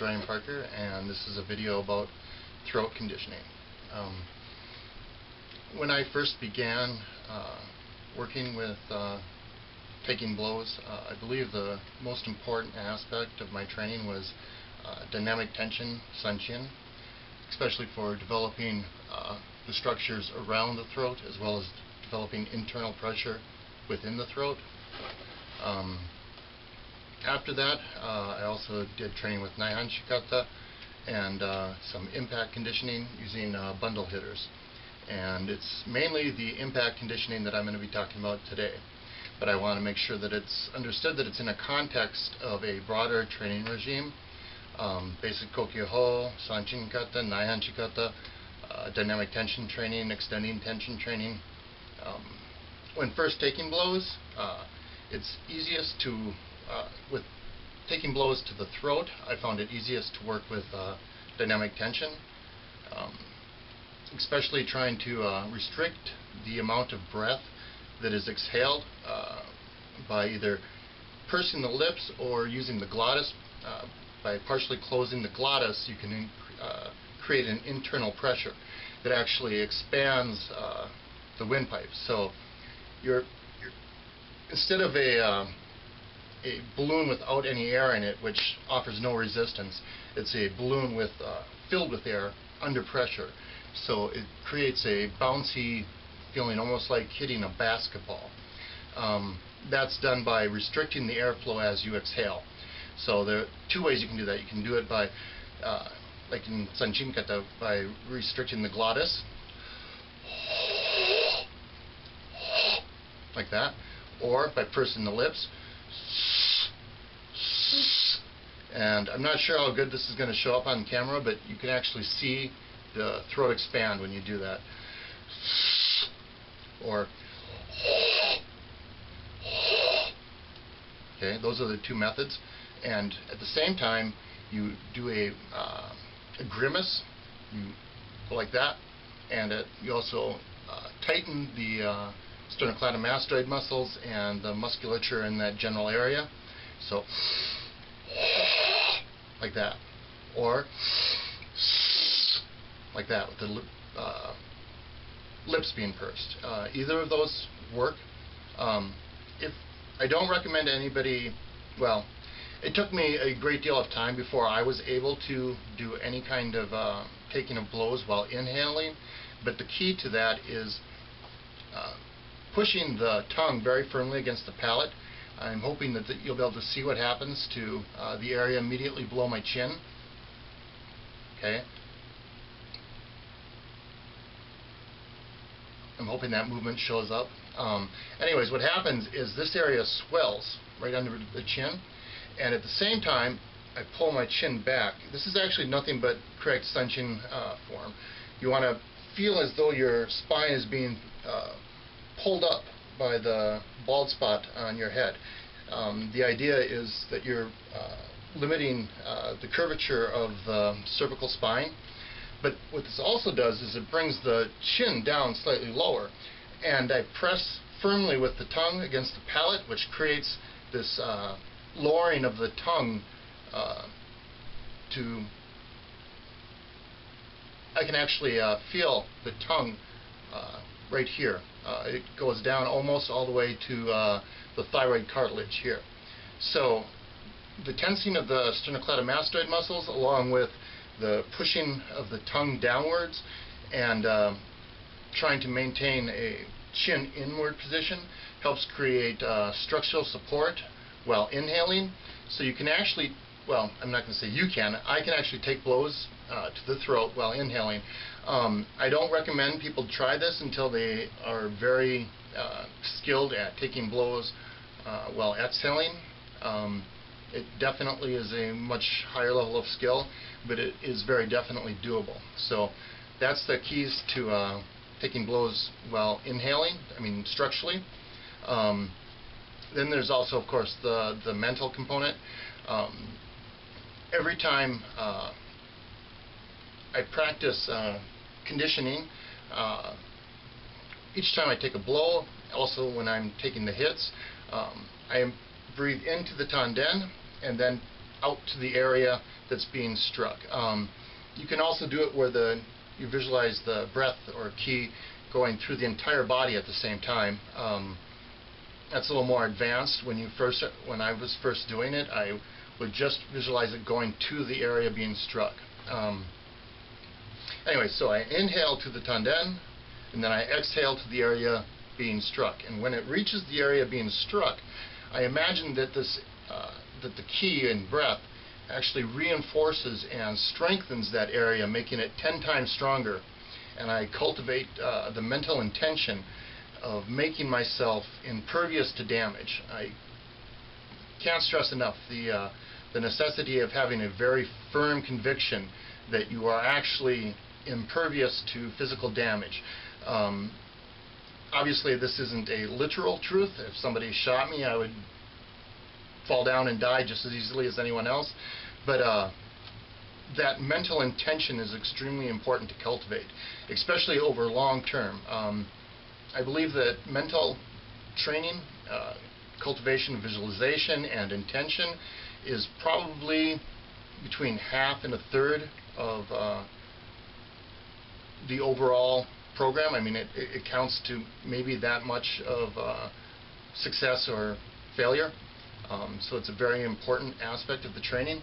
Ryan Parker, and this is a video about throat conditioning. When I first began working with taking blows, I believe the most important aspect of my training was dynamic tension, Sanchin, especially for developing the structures around the throat as well as developing internal pressure within the throat. After that, I also did training with Naihanchi kata and some impact conditioning using bundle hitters. And it's mainly the impact conditioning that I'm going to be talking about today. But I want to make sure that it's understood that it's in a context of a broader training regime. Basic kokyu-ho, Sanchin kata, Naihanchi kata, dynamic tension training, extending tension training. When first taking blows, it's easiest to with taking blows to the throat, I found it easiest to work with dynamic tension, especially trying to restrict the amount of breath that is exhaled by either pursing the lips or using the glottis. By partially closing the glottis, you can create an internal pressure that actually expands the windpipe. So you're instead of a balloon without any air in it, which offers no resistance, it's a balloon with filled with air under pressure. So it creates a bouncy feeling, almost like hitting a basketball. That's done by restricting the airflow as you exhale. So there are two ways you can do that. You can do it by, like in Sanchin kata, by restricting the glottis, like that, or by pursing the lips. And I'm not sure how good this is going to show up on camera, but you can actually see the throat expand when you do that. Or, okay, those are the two methods. And at the same time, you do a grimace, you go like that, and you also tighten the sternocleidomastoid muscles and the musculature in that general area. So, like that, or like that with the lips being pursed. Either of those work. If I don't recommend anybody, well, it took me a great deal of time before I was able to do any kind of taking of blows while inhaling, but the key to that is pushing the tongue very firmly against the palate. I'm hoping that you'll be able to see what happens to the area immediately below my chin. Okay. I'm hoping that movement shows up. Anyways, what happens is this area swells right under the chin, and at the same time, I pull my chin back. This is actually nothing but correct Sanchin form. You want to feel as though your spine is being pulled up by the bald spot on your head. The idea is that you're limiting the curvature of the cervical spine, but what this also does is it brings the chin down slightly lower, and I press firmly with the tongue against the palate, which creates this lowering of the tongue to, I can actually feel the tongue right here. It goes down almost all the way to the thyroid cartilage here. So the tensing of the sternocleidomastoid muscles along with the pushing of the tongue downwards and trying to maintain a chin inward position helps create structural support while inhaling. So you can actually, well, I'm not going to say you can, I can actually take blows to the throat while inhaling. I don't recommend people try this until they are very skilled at taking blows while exhaling. It definitely is a much higher level of skill, but it is very definitely doable. So that's the keys to taking blows while inhaling, I mean structurally. Then there's also, of course, the mental component. Every time I practice conditioning, each time I take a blow, also when I'm taking the hits, I breathe into the tanden and then out to the area that's being struck. You can also do it where you visualize the breath or ki going through the entire body at the same time. That's a little more advanced. When I was first doing it, I would just visualize it going to the area being struck. Anyway, so I inhale to the tanden, and then I exhale to the area being struck. And when it reaches the area being struck, I imagine that that the ki and breath actually reinforces and strengthens that area, making it 10 times stronger. And I cultivate the mental intention of making myself impervious to damage. I can't stress enough the necessity of having a very firm conviction that you are actually impervious to physical damage. Obviously, this isn't a literal truth. If somebody shot me, I would fall down and die just as easily as anyone else. But that mental intention is extremely important to cultivate, especially over long term. I believe that mental training, cultivation, visualization, and intention is probably between half and a third of the overall program. I mean, it counts to maybe that much of success or failure. So it's a very important aspect of the training.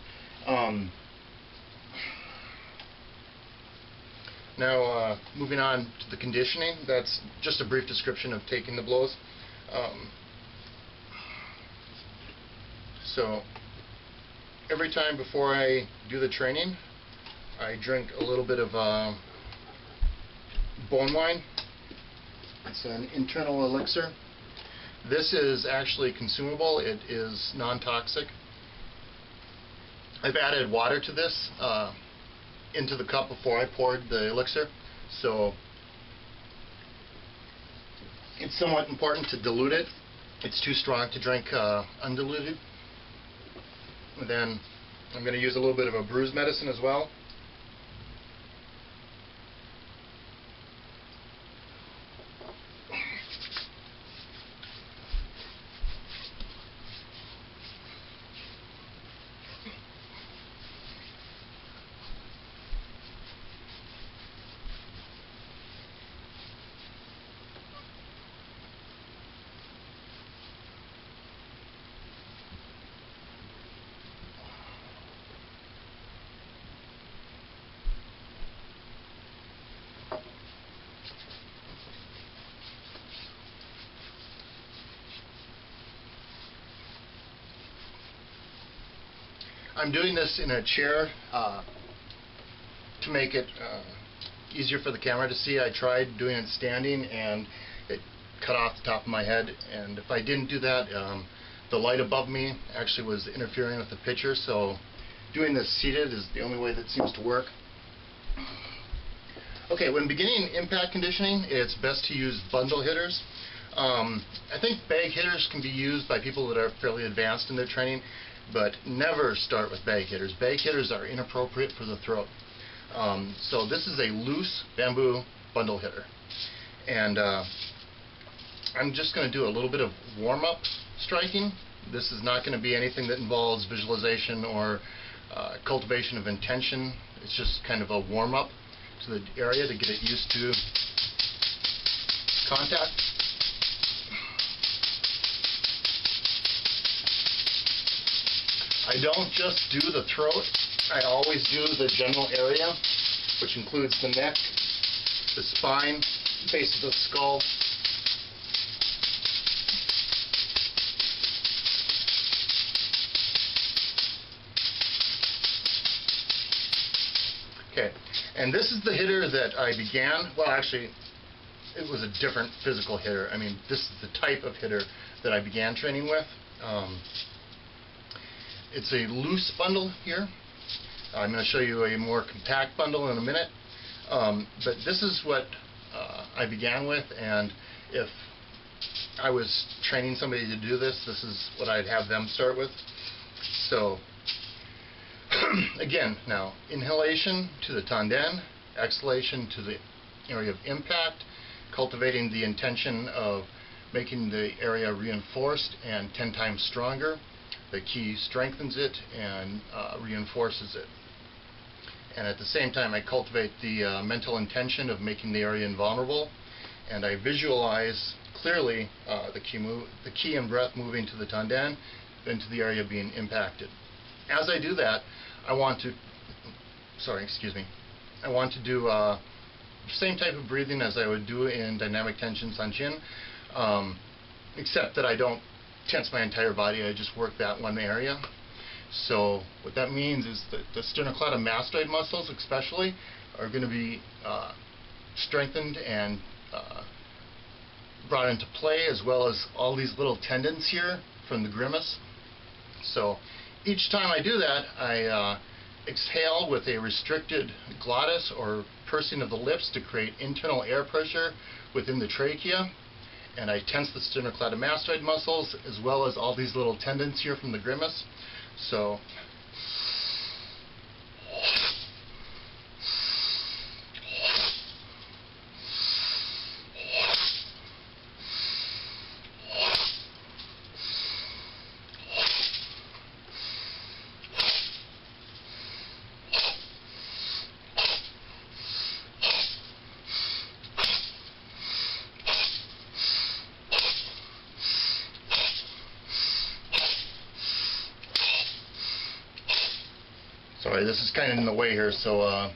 Now, moving on to the conditioning. That's just a brief description of taking the blows. So every time before I do the training, I drink a little bit of bone wine. It's an internal elixir. This is actually consumable. It is non-toxic. I've added water to this into the cup before I poured the elixir, so it's somewhat important to dilute it. It's too strong to drink undiluted. And then I'm going to use a little bit of a bruise medicine as well. I'm doing this in a chair to make it easier for the camera to see. I tried doing it standing and it cut off the top of my head, and if I didn't do that, the light above me actually was interfering with the picture, so doing this seated is the only way that seems to work. Okay, when beginning impact conditioning, it's best to use bundle hitters. I think bag hitters can be used by people that are fairly advanced in their training, but never start with bag hitters. Bag hitters are inappropriate for the throat. So this is a loose bamboo bundle hitter. And I'm just going to do a little bit of warm-up striking. This is not going to be anything that involves visualization or cultivation of intention. It's just kind of a warm-up to the area to get it used to contact. I don't just do the throat, I always do the general area, which includes the neck, the spine, base of the skull. Okay, and this is the hitter that I began, well actually, it was a different physical hitter. I mean, this is the type of hitter that I began training with. It's a loose bundle here. I'm going to show you a more compact bundle in a minute. But this is what I began with, and if I was training somebody to do this, this is what I'd have them start with. So, again, now, inhalation to the tanden, exhalation to the area of impact, cultivating the intention of making the area reinforced and 10 times stronger. the ki strengthens it and reinforces it. And at the same time, I cultivate the mental intention of making the area invulnerable, and I visualize clearly the ki and breath moving to the tanden, into the area being impacted. As I do that, I want to do the same type of breathing as I would do in dynamic tension Sanchin, except that I don't tense my entire body, I just work that one area. So what that means is that the sternocleidomastoid muscles especially are going to be strengthened and brought into play, as well as all these little tendons here from the grimace. So each time I do that, I exhale with a restricted glottis or pursing of the lips to create internal air pressure within the trachea, and I tense the sternocleidomastoid muscles as well as all these little tendons here from the grimace. So sorry, this is kind of in the way here, so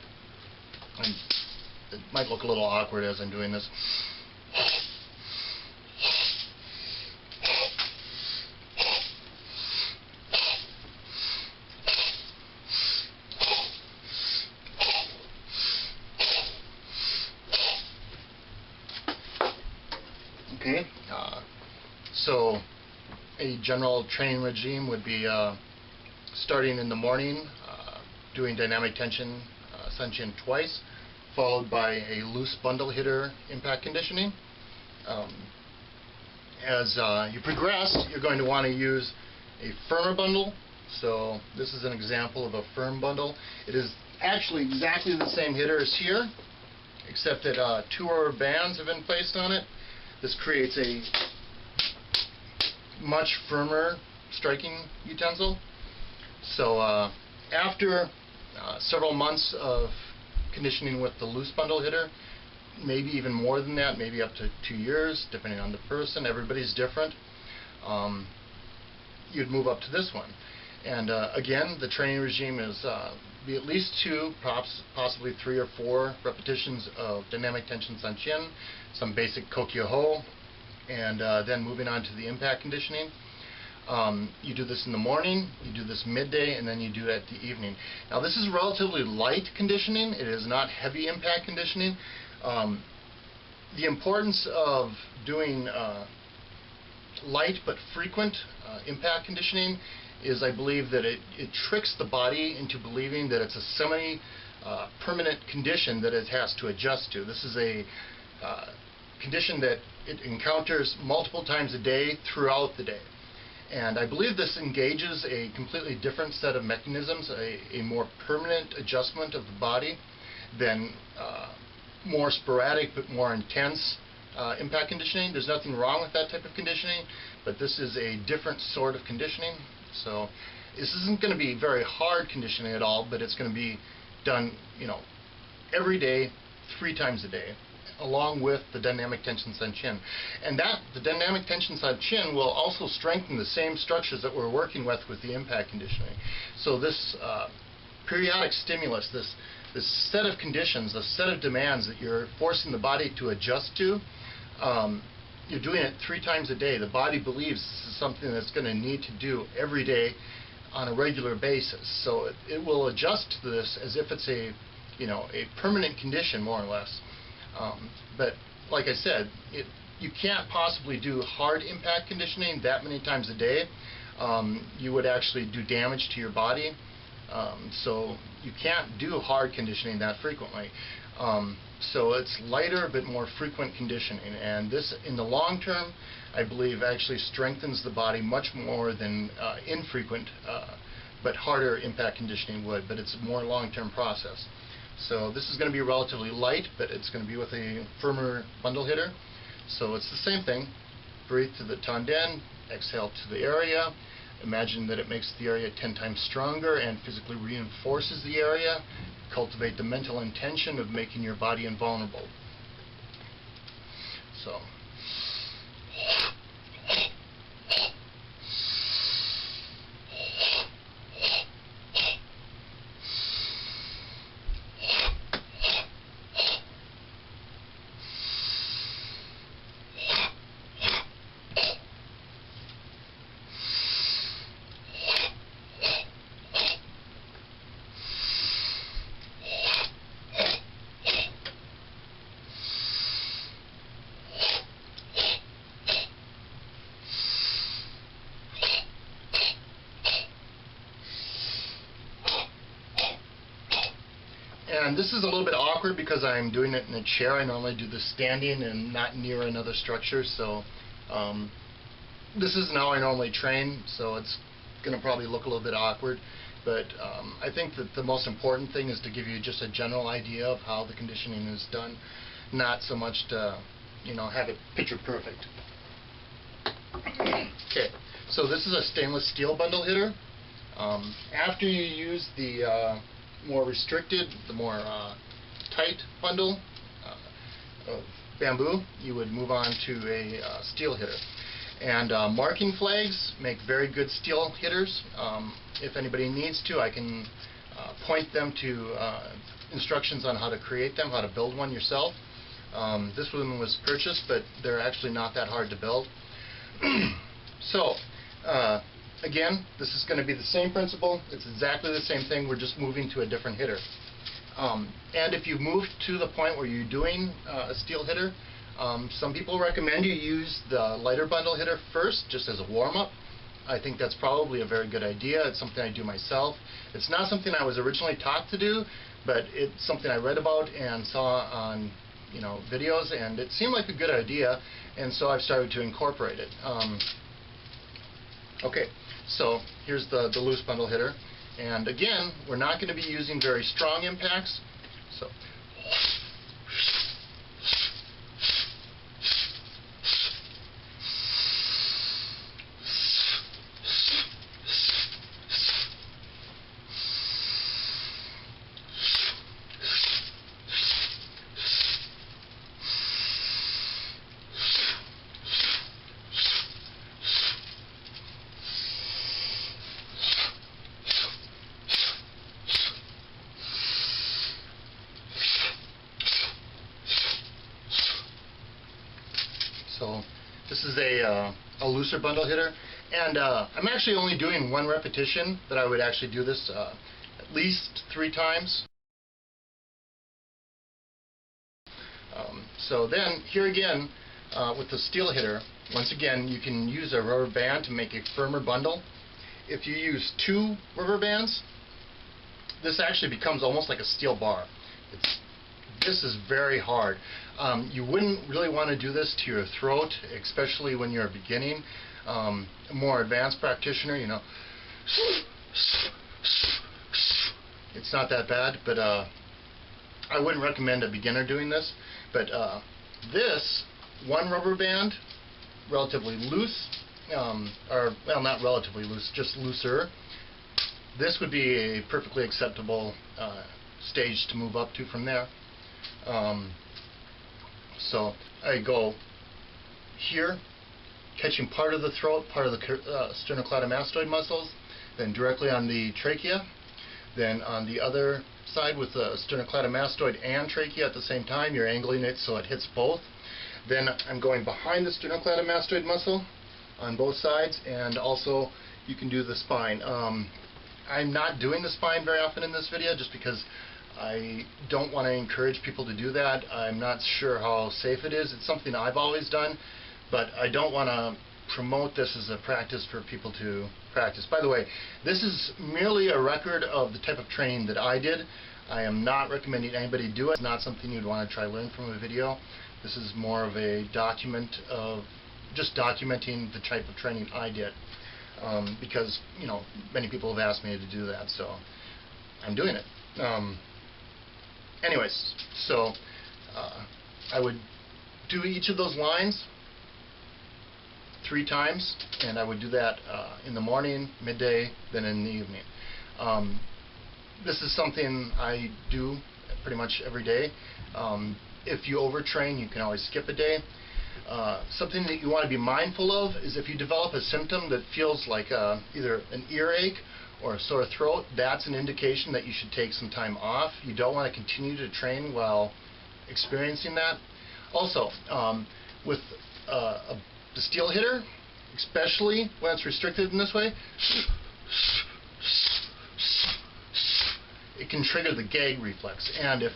it might look a little awkward as I'm doing this. Okay, so a general training regime would be starting in the morning, doing dynamic tension Sanchin twice, followed by a loose bundle hitter impact conditioning. As you progress, you're going to want to use a firmer bundle. So this is an example of a firm bundle. It is actually exactly the same hitter as here, except that 2 rubber bands have been placed on it. This creates a much firmer striking utensil. So after several months of conditioning with the loose bundle hitter, maybe even more than that, maybe up to 2 years, depending on the person, everybody's different, you'd move up to this one. And again, the training regime is be at least 2, possibly 3 or 4 repetitions of dynamic tension Sanchin, some basic kokyu-ho, and then moving on to the impact conditioning. You do this in the morning, you do this midday, and then you do it at the evening. Now this is relatively light conditioning, it is not heavy impact conditioning. The importance of doing light but frequent impact conditioning is, I believe, that it tricks the body into believing that it's a semi-permanent condition that it has to adjust to. This is a condition that it encounters multiple times a day throughout the day. And I believe this engages a completely different set of mechanisms, a more permanent adjustment of the body than more sporadic but more intense impact conditioning. There's nothing wrong with that type of conditioning, but this is a different sort of conditioning. So this isn't going to be very hard conditioning at all, but it's going to be done, every day, 3 times a day, along with the dynamic tension Sanchin. And the dynamic tension Sanchin will also strengthen the same structures that we're working with the impact conditioning. So this periodic stimulus, this set of conditions, the set of demands that you're forcing the body to adjust to, you're doing it 3 times a day. The body believes this is something that's going to need to do every day on a regular basis. So it will adjust to this as if it's a permanent condition, more or less. But like I said, you can't possibly do hard impact conditioning that many times a day. You would actually do damage to your body. So you can't do hard conditioning that frequently. So it's lighter but more frequent conditioning, and this in the long term I believe actually strengthens the body much more than infrequent but harder impact conditioning would, but it's a more long-term process. So this is going to be relatively light, but it's going to be with a firmer bundle hitter. So it's the same thing. Breathe to the tanden, exhale to the area. Imagine that it makes the area 10 times stronger and physically reinforces the area. Cultivate the mental intention of making your body invulnerable. So. And this is a little bit awkward because I'm doing it in a chair. I normally do this standing and not near another structure, so this isn't how I normally train, so it's going to probably look a little bit awkward. But I think that the most important thing is to give you just a general idea of how the conditioning is done, not so much to, have it picture perfect. Okay, so this is a stainless steel bundle hitter. After you use the more restricted, the more tight bundle of bamboo, you would move on to a steel hitter. And marking flags make very good steel hitters. If anybody needs to, I can point them to instructions on how to create them, how to build one yourself. This one was purchased, but they're actually not that hard to build. So, again, this is going to be the same principle. It's exactly the same thing. We're just moving to a different hitter. And if you move to the point where you're doing a steel hitter, some people recommend you use the lighter bundle hitter first, just as a warm-up. I think that's probably a very good idea. It's something I do myself. It's not something I was originally taught to do, but it's something I read about and saw on videos, and it seemed like a good idea, and so I've started to incorporate it. Okay, so here's the loose bundle hitter, and again, we're not going to be using very strong impacts. So. So this is a looser bundle hitter, and I'm actually only doing one repetition, but I would actually do this at least 3 times. So then here again with the steel hitter, once again you can use a rubber band to make a firmer bundle. If you use 2 rubber bands, this actually becomes almost like a steel bar. This is very hard. You wouldn't really want to do this to your throat, especially when you're beginning. A more advanced practitioner, it's not that bad, but I wouldn't recommend a beginner doing this. But this one rubber band, relatively loose, or well, not relatively loose, just looser. This would be a perfectly acceptable stage to move up to from there. So I go here, catching part of the throat, part of the sternocleidomastoid muscles, then directly on the trachea, then on the other side with the sternocleidomastoid and trachea at the same time. You're angling it so it hits both. Then I'm going behind the sternocleidomastoid muscle on both sides, and also you can do the spine. I'm not doing the spine very often in this video just because I don't want to encourage people to do that. I'm not sure how safe it is. It's something I've always done, but I don't want to promote this as a practice for people to practice. By the way, this is merely a record of the type of training that I did. I am not recommending anybody do it. It's not something you'd want to try to learn from a video. This is more of a document of just documenting the type of training I did, because many people have asked me to do that, so I'm doing it. Anyways, so I would do each of those lines 3 times, and I would do that in the morning, midday, then in the evening. This is something I do pretty much every day. If you overtrain, you can always skip a day. Something that you want to be mindful of is if you develop a symptom that feels like either an earache or a sore throat, that's an indication that you should take some time off. You don't want to continue to train while experiencing that. Also, with the steel hitter, especially when it's restricted in this way, it can trigger the gag reflex. And if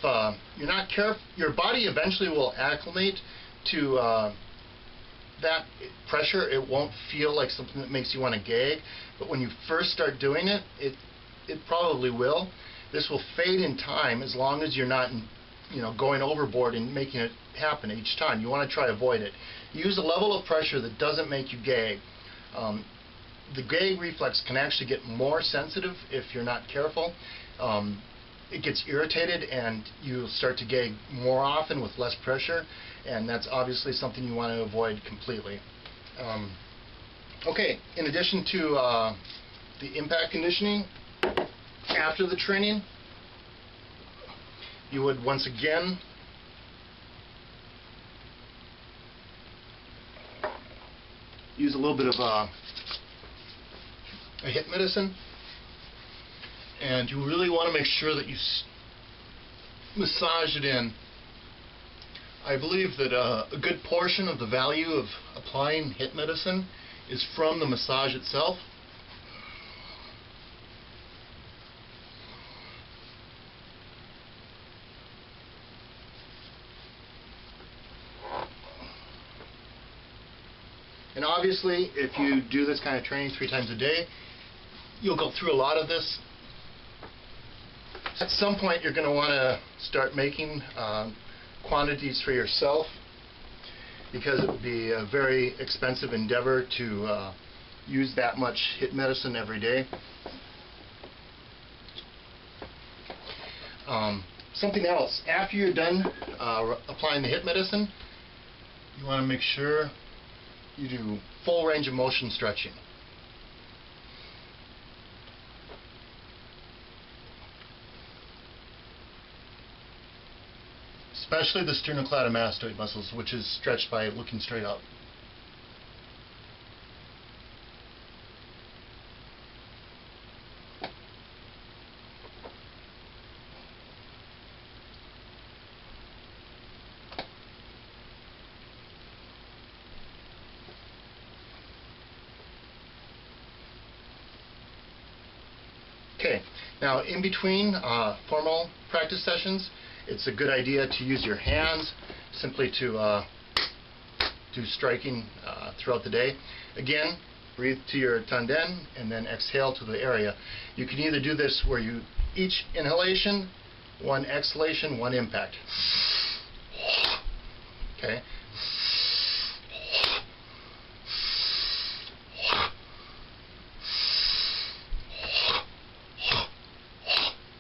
you're not careful, your body eventually will acclimate to that pressure. It won't feel like something that makes you want to gag, but when you first start doing it, it probably will. This will fade in time as long as you're not going overboard and making it happen each time. You want to try to avoid it. Use a level of pressure that doesn't make you gag. The gag reflex can actually get more sensitive if you're not careful. It gets irritated and you'll start to gag more often with less pressure, and that's obviously something you want to avoid completely. Okay, in addition to the impact conditioning, after the training, you would once again use a little bit of a hip medicine, and you really want to make sure that you massage it in. I believe that a good portion of the value of applying hip medicine is from the massage itself. And obviously, if you do this kind of training 3 times a day, you'll go through a lot of this. At some point, you're going to want to start making quantities for yourself, because it would be a very expensive endeavor to use that much hip medicine every day. Something else, after you're done applying the hip medicine, you want to make sure you do full range of motion stretching. Especially the sternocleidomastoid muscles, which is stretched by looking straight up. Okay, now in between formal practice sessions, it's a good idea to use your hands simply to do striking throughout the day. Again, breathe to your tanden and then exhale to the area. You can either do this where you each inhalation, 1 exhalation, 1 impact. Okay.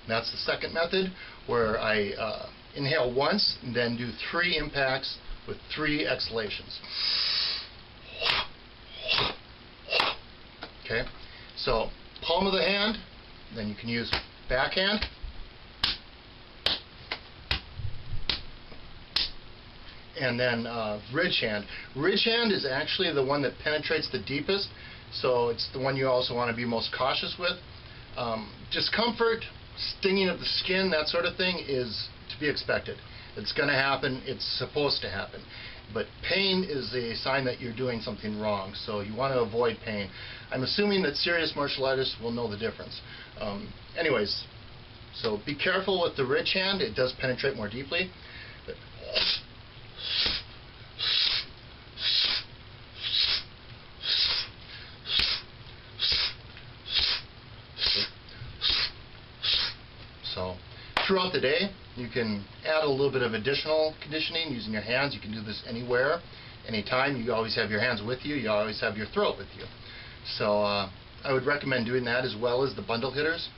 That's the second method, where I inhale once and then do 3 impacts with 3 exhalations. Okay, so palm of the hand, then you can use backhand, and then ridge hand. Ridge hand is actually the one that penetrates the deepest, so it's the one you also want to be most cautious with. Discomfort, stinging of the skin, that sort of thing is to be expected. It's going to happen. It's supposed to happen. But pain is a sign that you're doing something wrong, so you want to avoid pain. I'm assuming that serious martial artists will know the difference. Anyways, so be careful with the ridge hand. It does penetrate more deeply. But so throughout the day, you can add a little bit of additional conditioning using your hands. You can do this anywhere, anytime. You always have your hands with you. You always have your throat with you. So I would recommend doing that as well as the bundle hitters.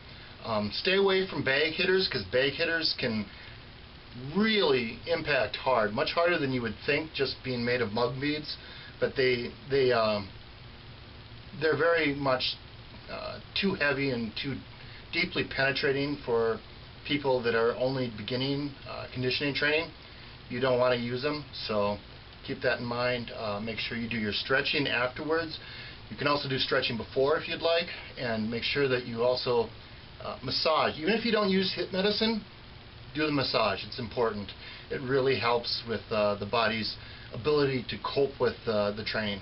Stay away from bag hitters, because bag hitters can really impact hard, much harder than you would think just being made of mug beads. but they're very much too heavy and too deeply penetrating for people that are only beginning conditioning training. You don't want to use them, so keep that in mind. Make sure you do your stretching afterwards. You can also do stretching before if you'd like, and make sure that you also massage. Even if you don't use hip medicine, do the massage. It's important. It really helps with the body's ability to cope with the training.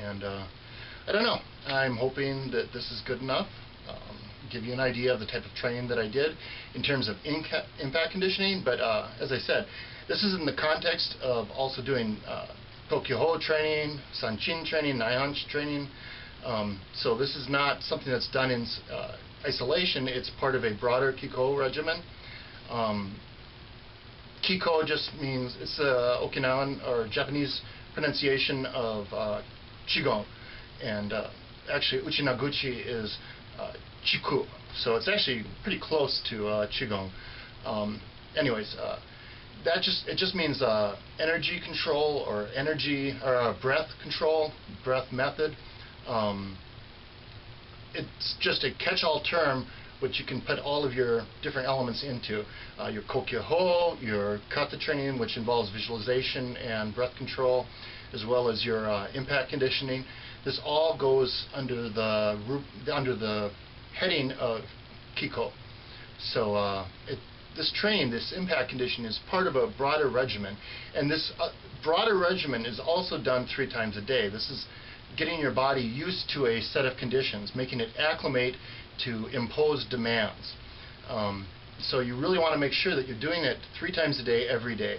And I don't know. I'm hoping that this is good enough. Give you an idea of the type of training that I did in terms of impact conditioning. But as I said, this is in the context of also doing kokyu-ho training, Sanchin training, Naihanchi training. So this is not something that's done in isolation. It's part of a broader Kiko regimen. Kiko just means, it's Okinawan or Japanese pronunciation of Qigong. And actually, Uchinaguchi is Chiku. So it's actually pretty close to Qigong. Anyways, it just means energy control or breath control, breath method. It's just a catch-all term which you can put all of your different elements into. Your kokyu-ho, your kata training, which involves visualization and breath control, as well as your impact conditioning. This all goes under the heading of Kiko. So this training, this impact conditioning, is part of a broader regimen, and this broader regimen is also done 3 times a day. This is getting your body used to a set of conditions, making it acclimate to imposed demands. So you really want to make sure that you're doing it 3 times a day, every day.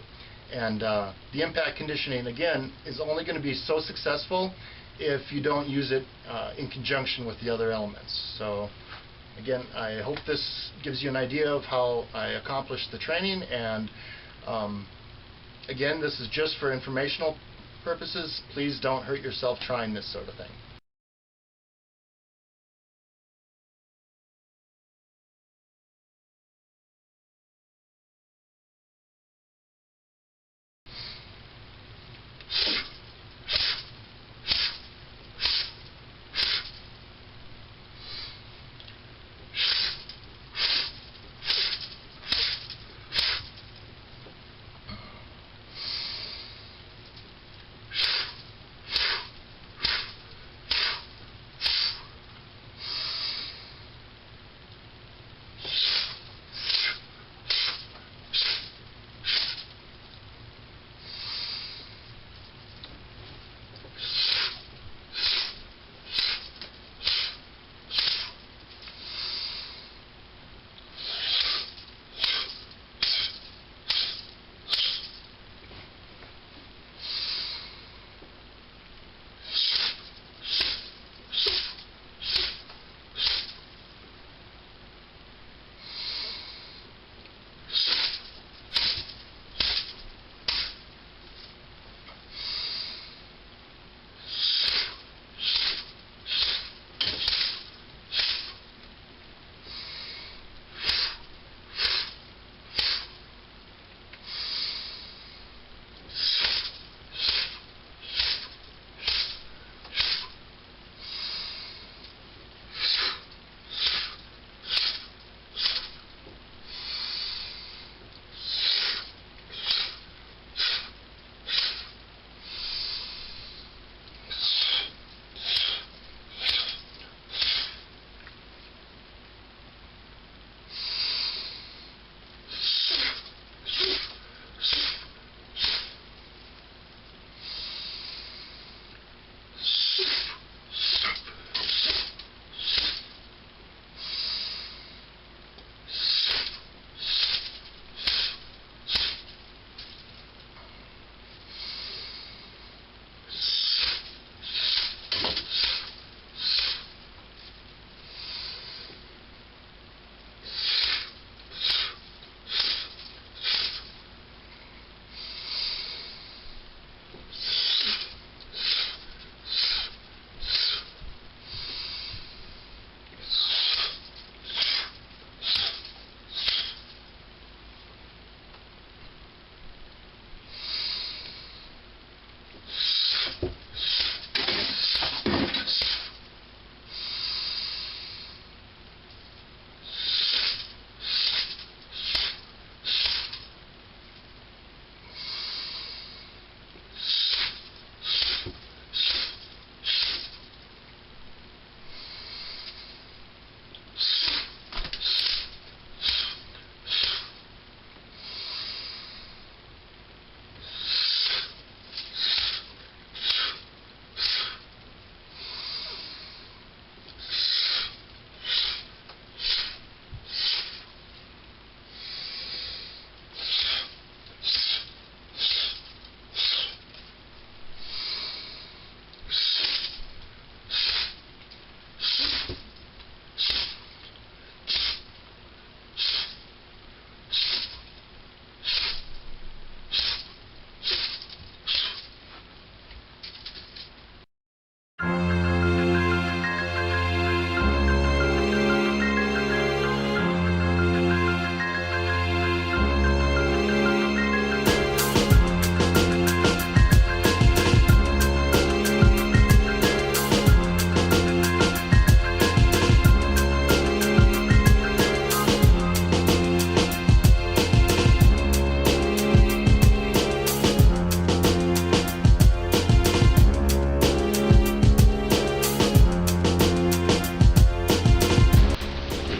And the impact conditioning, again, is only going to be so successful if you don't use it in conjunction with the other elements. So again, I hope this gives you an idea of how I accomplished the training, and again, this is just for informational purposes. Please don't hurt yourself trying this sort of thing.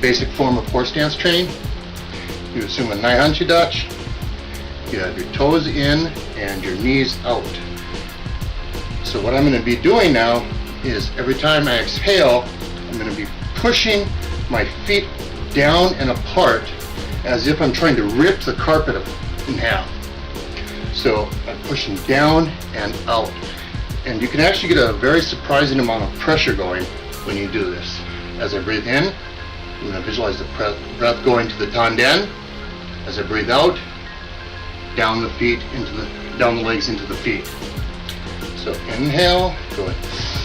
basic form of horse dance training. You assume a Naihanchi Dutch. You have your toes in and your knees out. So what I'm going to be doing now is every time I exhale, I'm going to be pushing my feet down and apart as if I'm trying to rip the carpet in half. So I'm pushing down and out. And you can actually get a very surprising amount of pressure going when you do this. As I breathe in, I'm going to visualize the breath going to the tanden. As I breathe out, down the legs into the feet. So inhale, go ahead.